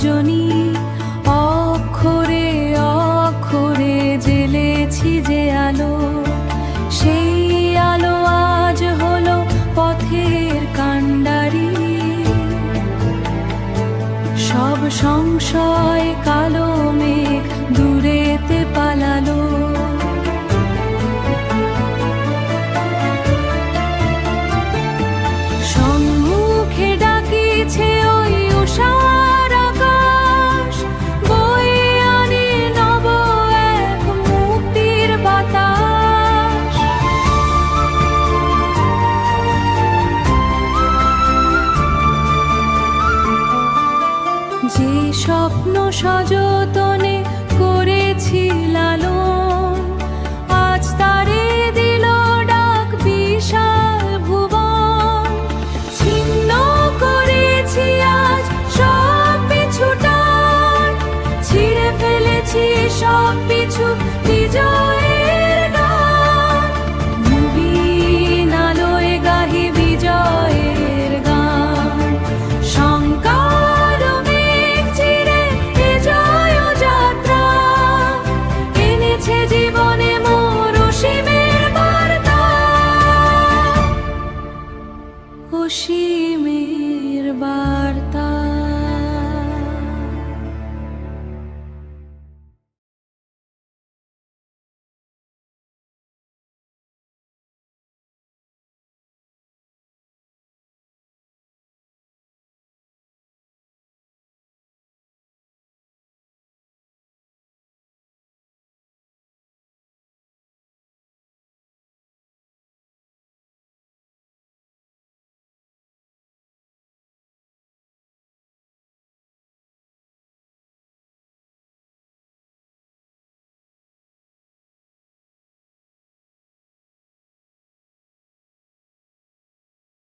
রজনী, অক্ষরে অক্ষরে জ্বেলেছি যে আলো, সেই আলো আজ হলো পথের কাণ্ডারি। সব সংশয় কালো মেঘ দূরেতে পালালো, সম্মুখে ডাকিছে ওই উষার আকাশ, বয়ে আনে নব এক মুক্তির বাতাস। যে স্বপ্ন সজল